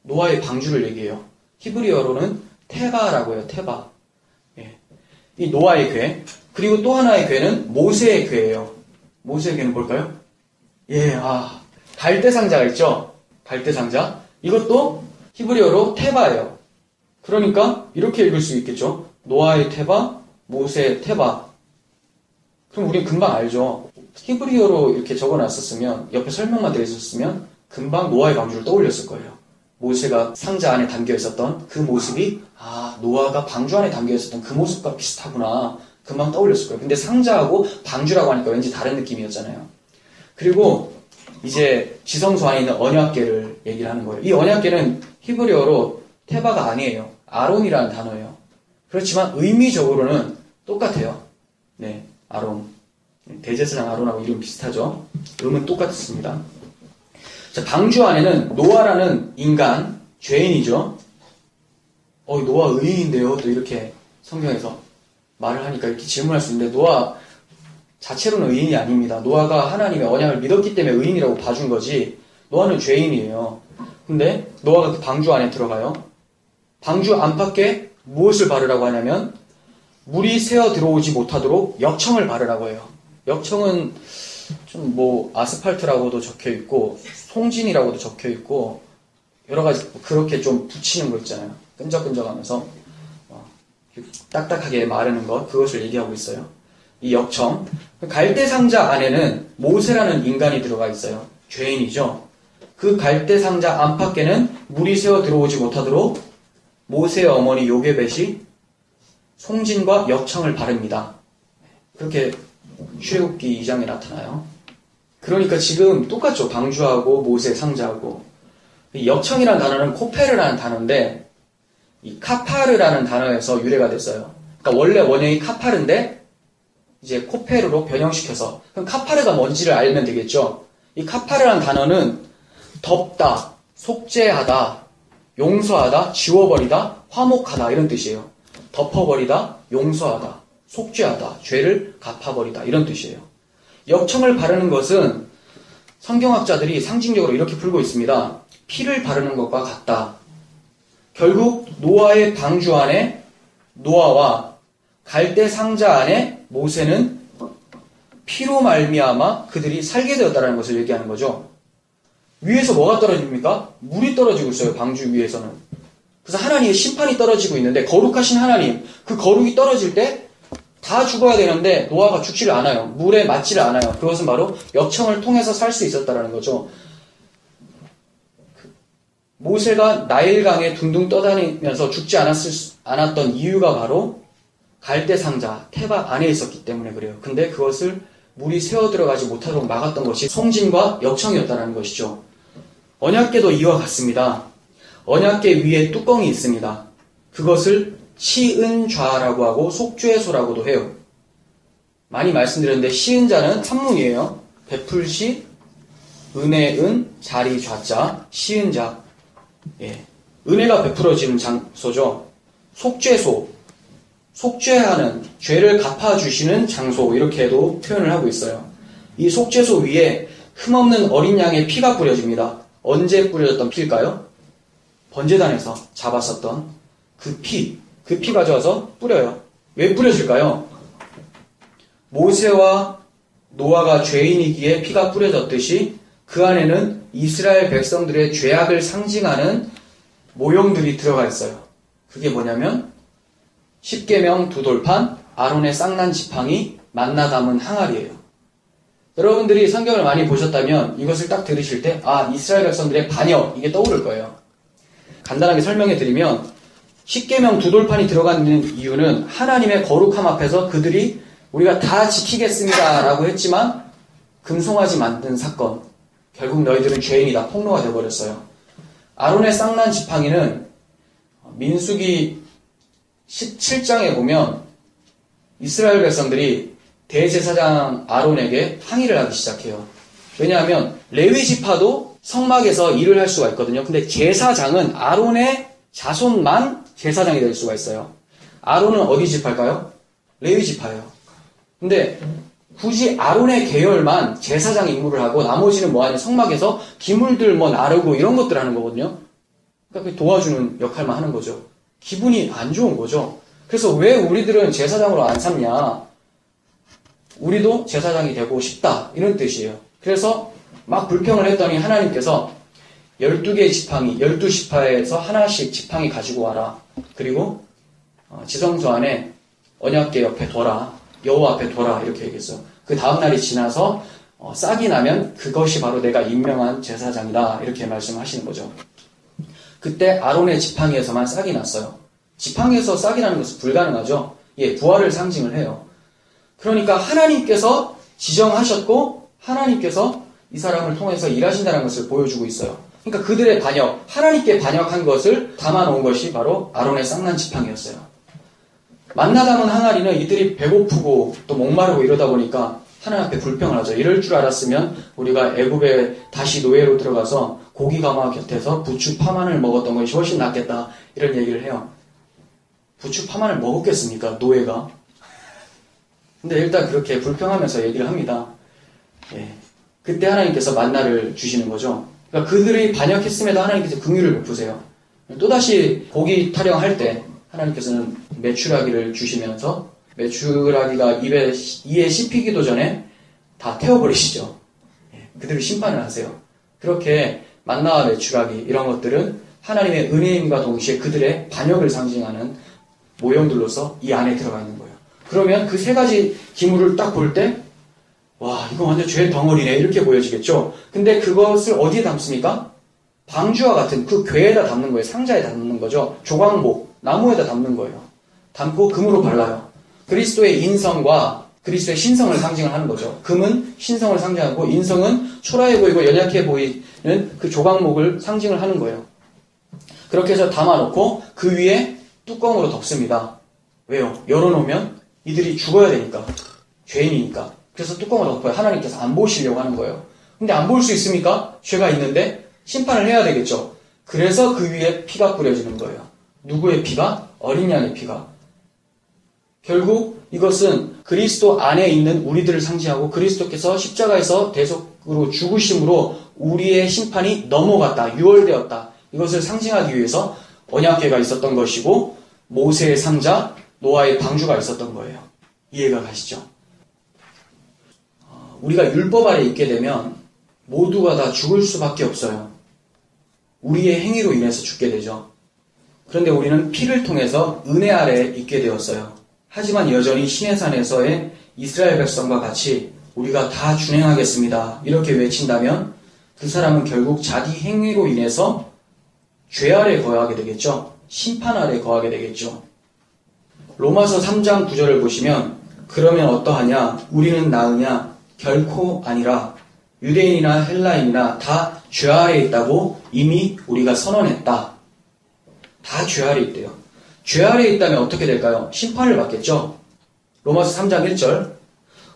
노아의 방주를 얘기해요. 히브리어로는 테바라고 해요. 테바. 예. 이 노아의 궤. 그리고 또 하나의 궤는 모세의 궤예요. 모세의 궤는 뭘까요? 갈대 상자가 있죠? 갈대 상자. 이것도 히브리어로 테바예요. 그러니까 이렇게 읽을 수 있겠죠? 노아의 테바, 모세의 테바. 그럼 우린 금방 알죠? 히브리어로 이렇게 적어놨었으면, 옆에 설명만 되어 있었으면 금방 노아의 방주를 떠올렸을 거예요. 모세가 상자 안에 담겨 있었던 그 모습이 노아가 방주 안에 담겨 있었던 그 모습과 비슷하구나. 금방 떠올렸을 거예요. 근데 상자하고 방주라고 하니까 왠지 다른 느낌이었잖아요. 그리고 이제 지성소 안에 있는 언약궤를 얘기를 하는 거예요. 이 언약궤는 히브리어로 테바가 아니에요. 아론이라는 단어예요. 그렇지만 의미적으로는 똑같아요. 네, 아론. 대제사장 아론하고 이름 비슷하죠? 음은 똑같습니다. 자, 방주 안에는 노아라는 인간, 죄인이죠. 노아 의인인데요. 또 이렇게 성경에서 말을 하니까 이렇게 질문할 수 있는데, 노아 자체로는 의인이 아닙니다. 노아가 하나님의 언약을 믿었기 때문에 의인이라고 봐준 거지, 노아는 죄인이에요. 근데 노아가 그 방주 안에 들어가요. 방주 안팎에 무엇을 바르라고 하냐면, 물이 새어 들어오지 못하도록 역청을 바르라고 해요. 역청은 좀 아스팔트라고도 적혀 있고, 송진이라고도 적혀 있고, 여러 가지 그렇게 좀 붙이는 거 있잖아요. 끈적끈적하면서 딱딱하게 마르는 것, 그것을 얘기하고 있어요. 이 역청. 갈대 상자 안에는 모세라는 인간이 들어가 있어요. 죄인이죠. 그 갈대 상자 안팎에는 물이 새어 들어오지 못하도록 모세의 어머니 요게벳이 송진과 역청을 바릅니다. 그렇게 출애굽기 2장에 나타나요. 그러니까 지금 똑같죠. 방주하고 모세 상자하고. 이 역청이라는 단어는 코페르라는 단어인데, 이 카파르라는 단어에서 유래가 됐어요. 그러니까 원래 원형이 카파르인데 이제 코페르로 변형시켜서, 그럼 카파르가 뭔지를 알면 되겠죠. 이 카파르라는 단어는 덮다, 속죄하다, 용서하다, 지워버리다, 화목하다 이런 뜻이에요. 덮어버리다, 용서하다, 속죄하다, 죄를 갚아버리다 이런 뜻이에요. 역청을 바르는 것은 성경학자들이 상징적으로 이렇게 풀고 있습니다. 피를 바르는 것과 같다. 결국 노아의 방주 안에 노아와 갈대 상자 안에 모세는 피로 말미암아 그들이 살게 되었다는 것을 얘기하는 거죠. 위에서 뭐가 떨어집니까? 물이 떨어지고 있어요. 방주 위에서는. 그래서 하나님의 심판이 떨어지고 있는데, 거룩하신 하나님, 그 거룩이 떨어질 때 다 죽어야 되는데 노아가 죽지를 않아요. 물에 맞지를 않아요. 그것은 바로 역청을 통해서 살 수 있었다는 거죠. 모세가 나일강에 둥둥 떠다니면서 죽지 않았던 이유가 바로 갈대 상자, 테바 안에 있었기 때문에 그래요. 근데 그것을 물이 새어 들어가지 못하도록 막았던 것이 송진과 역청이었다는 것이죠. 언약궤도 이와 같습니다. 언약궤 위에 뚜껑이 있습니다. 그것을 시은좌라고 하고 속죄소라고도 해요. 많이 말씀드렸는데 시은자는 한문이에요. 베풀시, 은혜은, 자리, 좌자, 시은자. 은혜가 베풀어지는 장소죠. 속죄소, 속죄하는, 죄를 갚아주시는 장소, 이렇게도 표현을 하고 있어요. 이 속죄소 위에 흠없는 어린 양의 피가 뿌려집니다. 언제 뿌려졌던 피일까요? 번제단에서 잡았었던 그 피 가져와서 뿌려요. 왜 뿌려질까요? 모세와 노아가 죄인이기에 피가 뿌려졌듯이 그 안에는 이스라엘 백성들의 죄악을 상징하는 모형들이 들어가 있어요. 그게 뭐냐면 십계명 두 돌판, 아론의 쌍난 지팡이, 만나 담은 항아리예요. 여러분들이 성경을 많이 보셨다면 이것을 딱 들으실 때 이스라엘 백성들의 반역, 이게 떠오를 거예요. 간단하게 설명해 드리면 십계명 두 돌판이 들어가 있는 이유는 하나님의 거룩함 앞에서 그들이 우리가 다 지키겠습니다 라고 했지만 금송아지 만든 사건, 결국 너희들은 죄인이다, 폭로가 되어버렸어요. 아론의 쌍난 지팡이는 민수기 17장에 보면 이스라엘 백성들이 대제사장 아론에게 항의를 하기 시작해요. 왜냐하면 레위 지파도 성막에서 일을 할 수가 있거든요. 근데 제사장은 아론의 자손만 제사장이 될 수가 있어요. 아론은 어디 지파일까요? 레위 지파예요. 근데 굳이 아론의 계열만 제사장 임무를 하고 나머지는 뭐하냐, 성막에서 기물들 나르고 이런 것들 하는 거거든요. 그러니까 도와주는 역할만 하는 거죠. 기분이 안 좋은 거죠. 그래서 왜 우리들은 제사장으로 안 삼냐? 우리도 제사장이 되고 싶다. 이런 뜻이에요. 그래서 막 불평을 했더니 하나님께서 12개의 지팡이, 12지파에서 하나씩 지팡이 가지고 와라. 그리고 지성소 안에 언약궤 옆에 둬라. 여호와 앞에 둬라. 이렇게 얘기했어요. 그 다음 날이 지나서 싹이 나면 그것이 바로 내가 임명한 제사장이다. 이렇게 말씀하시는 거죠. 그때 아론의 지팡이에서만 싹이 났어요. 지팡이에서 싹이 나는 것은 불가능하죠. 예, 부활을 상징을 해요. 그러니까 하나님께서 지정하셨고 하나님께서 이 사람을 통해서 일하신다는 것을 보여주고 있어요. 그러니까 그들의 반역, 하나님께 반역한 것을 담아놓은 것이 바로 아론의 쌍난 지팡이였어요. 만나 담은 항아리는 이들이 배고프고 또 목마르고 이러다 보니까 하나님 앞에 불평을 하죠. 이럴 줄 알았으면 우리가 애굽에 다시 노예로 들어가서 고기 가마 곁에서 부추 파만을 먹었던 것이 훨씬 낫겠다. 이런 얘기를 해요. 부추 파만을 먹었겠습니까? 노예가. 근데 일단 그렇게 불평하면서 얘기를 합니다. 예. 그때 하나님께서 만나를 주시는 거죠. 그러니까 그들이 반역했음에도 하나님께서 긍휼을 베푸세요. 또다시 고기 타령할 때 하나님께서는 메추라기를 주시면서 메추라기가 이에 씹히기도 전에 다 태워버리시죠. 예. 그들을 심판을 하세요. 그렇게 만나와 메추라기 이런 것들은 하나님의 은혜임과 동시에 그들의 반역을 상징하는 모형들로서 이 안에 들어가 있는 거예요. 그러면 그 세 가지 기물을 딱 볼 때 와, 이거 완전 죄 덩어리네 이렇게 보여지겠죠. 근데 그것을 어디에 담습니까? 방주와 같은 그 궤에다 담는 거예요. 상자에 담는 거죠. 조각목, 나무에다 담는 거예요. 담고 금으로 발라요. 그리스도의 인성과 그리스도의 신성을 상징을 하는 거죠. 금은 신성을 상징하고 인성은 초라해 보이고 연약해 보이는 그 조각목을 상징을 하는 거예요. 그렇게 해서 담아놓고 그 위에 뚜껑으로 덮습니다. 왜요? 열어놓으면 이들이 죽어야 되니까. 죄인이니까. 그래서 뚜껑을 덮어요. 하나님께서 안 보시려고 하는 거예요. 근데 안 볼 수 있습니까? 죄가 있는데 심판을 해야 되겠죠. 그래서 그 위에 피가 뿌려지는 거예요. 누구의 피가? 어린 양의 피가. 결국 이것은 그리스도 안에 있는 우리들을 상징하고 그리스도께서 십자가에서 대속으로 죽으심으로 우리의 심판이 넘어갔다. 유월되었다. 이것을 상징하기 위해서 언약궤가 있었던 것이고 모세의 상자, 노아의 방주가 있었던 거예요. 이해가 가시죠? 우리가 율법 아래 있게 되면 모두가 다 죽을 수밖에 없어요. 우리의 행위로 인해서 죽게 되죠. 그런데 우리는 피를 통해서 은혜 아래에 있게 되었어요. 하지만 여전히 시내산에서의 이스라엘 백성과 같이 우리가 다 준행하겠습니다. 이렇게 외친다면 그 사람은 결국 자기 행위로 인해서 죄 아래 거하게 되겠죠. 심판 아래 거하게 되겠죠. 로마서 3장 9절을 보시면 그러면 어떠하냐? 우리는 나으냐? 결코 아니라 유대인이나 헬라인이나 다 죄 아래 있다고 이미 우리가 선언했다. 다 죄 아래 있대요. 죄 아래 있다면 어떻게 될까요? 심판을 받겠죠. 로마서 3장 1절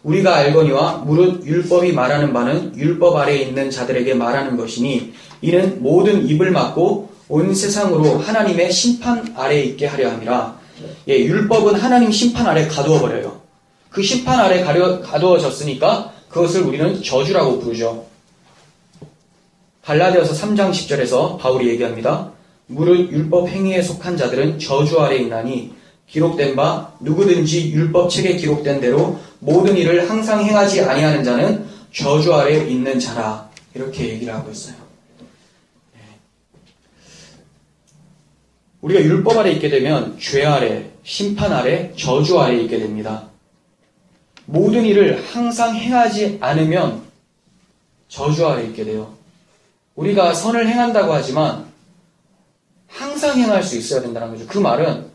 우리가 알거니와 무릇 율법이 말하는 바는 율법 아래에 있는 자들에게 말하는 것이니 이는 모든 입을 막고 온 세상으로 하나님의 심판 아래에 있게 하려 함이라. 예, 율법은 하나님 심판 아래 가두어버려요. 그 심판 아래 가두어졌으니까 그것을 우리는 저주라고 부르죠. 갈라디아서 3장 10절에서 바울이 얘기합니다. 무릇 율법 행위에 속한 자들은 저주 아래에 있나니 기록된 바 누구든지 율법 책에 기록된 대로 모든 일을 항상 행하지 아니하는 자는 저주 아래에 있는 자라. 이렇게 얘기를 하고 있어요. 우리가 율법 아래 있게 되면 죄 아래, 심판 아래, 저주 아래 있게 됩니다. 모든 일을 항상 행하지 않으면 저주 아래 있게 돼요. 우리가 선을 행한다고 하지만 항상 행할 수 있어야 된다는 거죠. 그 말은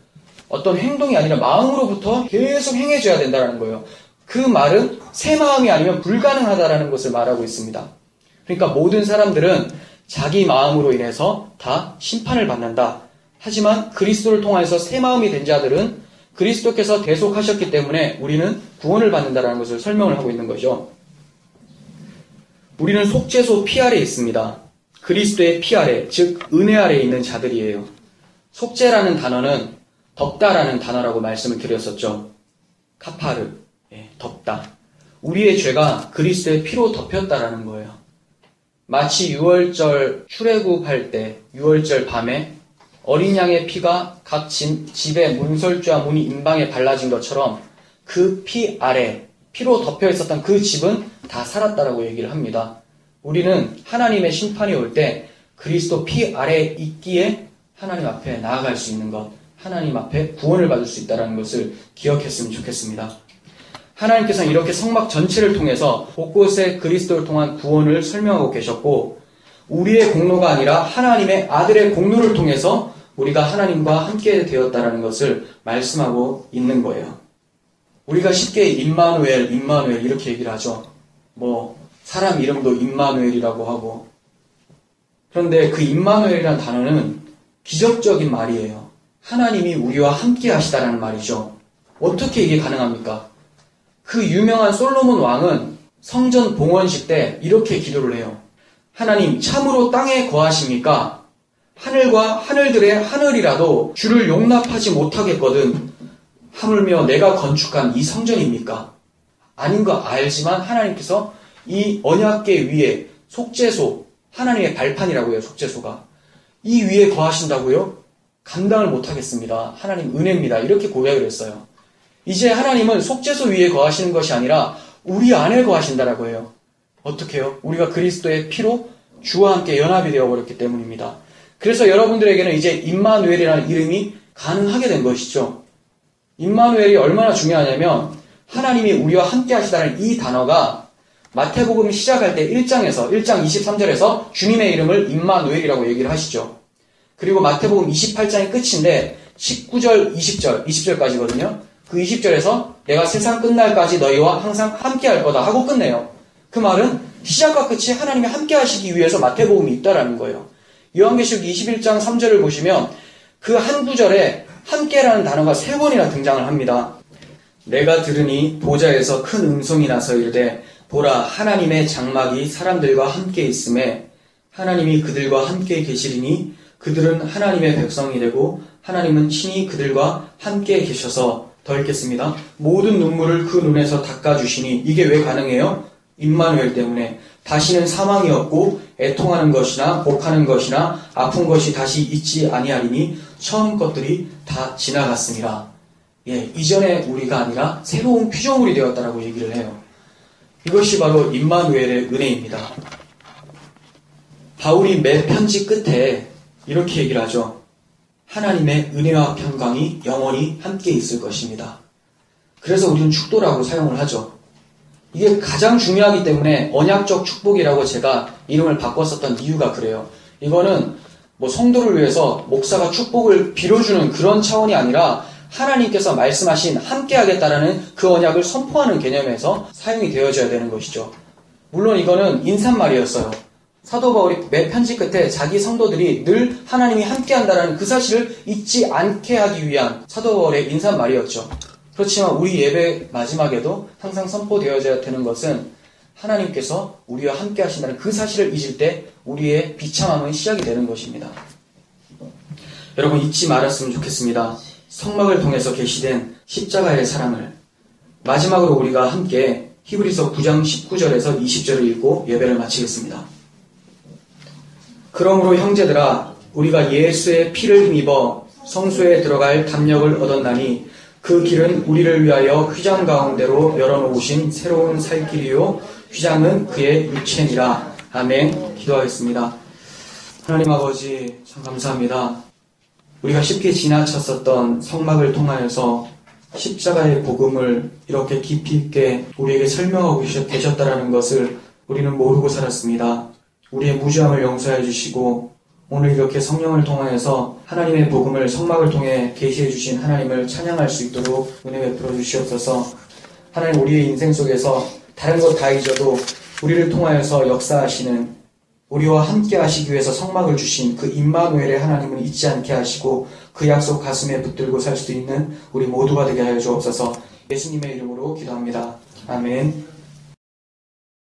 어떤 행동이 아니라 마음으로부터 계속 행해줘야 된다는 거예요. 그 말은 새 마음이 아니면 불가능하다는 것을 말하고 있습니다. 그러니까 모든 사람들은 자기 마음으로 인해서 다 심판을 받는다. 하지만 그리스도를 통해서 새 마음이 된 자들은 그리스도께서 대속하셨기 때문에 우리는 구원을 받는다는 것을 설명을 하고 있는 거죠. 우리는 속죄소 피 아래에 있습니다. 그리스도의 피 아래, 즉 은혜 아래에 있는 자들이에요. 속죄라는 단어는 덮다라는 단어라고 말씀을 드렸었죠. 카파르, 덮다. 우리의 죄가 그리스도의 피로 덮였다라는 거예요. 마치 6월절 출애굽할 때 6월절 밤에 어린 양의 피가 각 집의 문설주와 문이 임방에 발라진 것처럼 그 피 아래 피로 덮여 있었던 그 집은 다 살았다라고 얘기를 합니다. 우리는 하나님의 심판이 올 때 그리스도 피 아래에 있기에 하나님 앞에 나아갈 수 있는 것, 하나님 앞에 구원을 받을 수 있다는 것을 기억했으면 좋겠습니다. 하나님께서는 이렇게 성막 전체를 통해서 곳곳에 그리스도를 통한 구원을 설명하고 계셨고, 우리의 공로가 아니라 하나님의 아들의 공로를 통해서 우리가 하나님과 함께 되었다는 것을 말씀하고 있는 거예요. 우리가 쉽게 임마누엘 이렇게 얘기를 하죠. 사람 이름도 임마누엘이라고 하고. 그런데 그 임마누엘이라는 단어는 기적적인 말이에요. 하나님이 우리와 함께 하시다라는 말이죠. 어떻게 이게 가능합니까? 그 유명한 솔로몬 왕은 성전 봉헌식 때 이렇게 기도를 해요. 하나님, 참으로 땅에 거하십니까? 하늘과 하늘들의 하늘이라도 주를 용납하지 못하겠거든. 하물며 내가 건축한 이 성전입니까? 아닌 거 알지만 하나님께서 이 언약궤 위에 속죄소, 하나님의 발판이라고 해요, 속죄소가. 이 위에 거하신다고요? 감당을 못하겠습니다. 하나님 은혜입니다. 이렇게 고백을 했어요. 이제 하나님은 속죄소 위에 거하시는 것이 아니라 우리 안에 거하신다라고 해요. 어떻게 해요? 우리가 그리스도의 피로 주와 함께 연합이 되어버렸기 때문입니다. 그래서 여러분들에게는 이제 임마누엘이라는 이름이 가능하게 된 것이죠. 임마누엘이 얼마나 중요하냐면 하나님이 우리와 함께 하시다는 이 단어가 마태복음 시작할 때 1장 23절에서 주님의 이름을 임마누엘이라고 얘기를 하시죠. 그리고 마태복음 28장이 끝인데 19절, 20절까지거든요. 그 20절에서 내가 세상 끝날까지 너희와 항상 함께 할 거다 하고 끝내요. 그 말은 시작과 끝이 하나님이 함께 하시기 위해서 마태복음이 있다라는 거예요. 요한계시록 21장 3절을 보시면 그 한 구절에 함께라는 단어가 3번이나 등장을 합니다. 내가 들으니 보좌에서 큰 음성이 나서 이르되 보라 하나님의 장막이 사람들과 함께 있음에 하나님이 그들과 함께 계시리니 그들은 하나님의 백성이 되고 하나님은 친히 그들과 함께 계셔서 더 읽겠습니다. 모든 눈물을 그 눈에서 닦아주시니 이게 왜 가능해요? 임마누엘 때문에 다시는 사망이 없고 애통하는 것이나 곡하는 것이나 아픈 것이 다시 있지 아니하리니 처음 것들이 다 지나갔습니다. 이전의 우리가 아니라 새로운 피조물이 되었다라고 얘기를 해요. 이것이 바로 임마누엘의 은혜입니다. 바울이 매 편지 끝에 이렇게 얘기를 하죠. 하나님의 은혜와 평강이 영원히 함께 있을 것입니다. 그래서 우리는 축도라고 사용을 하죠. 이게 가장 중요하기 때문에 언약적 축복이라고 제가 이름을 바꿨었던 이유가 그래요. 이거는 성도를 위해서 목사가 축복을 빌어주는 그런 차원이 아니라 하나님께서 말씀하신 함께 하겠다라는 그 언약을 선포하는 개념에서 사용이 되어져야 되는 것이죠. 물론 이거는 인사말이었어요. 사도 바울이 매 편지 끝에 자기 성도들이 늘 하나님이 함께 한다라는 그 사실을 잊지 않게 하기 위한 사도 바울의 인사말이었죠. 그렇지만 우리 예배 마지막에도 항상 선포되어져야 되는 것은 하나님께서 우리와 함께 하신다는 그 사실을 잊을 때 우리의 비참함은 시작이 되는 것입니다. 여러분 잊지 말았으면 좋겠습니다. 성막을 통해서 계시된 십자가의 사랑을. 마지막으로 우리가 함께 히브리서 9장 19절에서 20절을 읽고 예배를 마치겠습니다. 그러므로 형제들아 우리가 예수의 피를 힘입어 성소에 들어갈 담력을 얻었나니 그 길은 우리를 위하여 휘장 가운데로 열어놓으신 새로운 살 길이요 휘장은 그의 육체니라. 아멘. 기도하겠습니다. 하나님 아버지 참 감사합니다. 우리가 쉽게 지나쳤었던 성막을 통하여서 십자가의 복음을 이렇게 깊이 있게 우리에게 설명하고 계셨다라는 것을 우리는 모르고 살았습니다. 우리의 무지함을 용서해 주시고 오늘 이렇게 성령을 통하여서 하나님의 복음을 성막을 통해 계시해 주신 하나님을 찬양할 수 있도록 은혜 베풀어 주시옵소서. 하나님 우리의 인생 속에서 다른 것 다 잊어도 우리를 통하여서 역사하시는 우리와 함께 하시기 위해서 성막을 주신 그 임마누엘의 하나님을 잊지 않게 하시고 그 약속 가슴에 붙들고 살 수 있는 우리 모두가 되게 하여 주옵소서. 예수님의 이름으로 기도합니다. 아멘.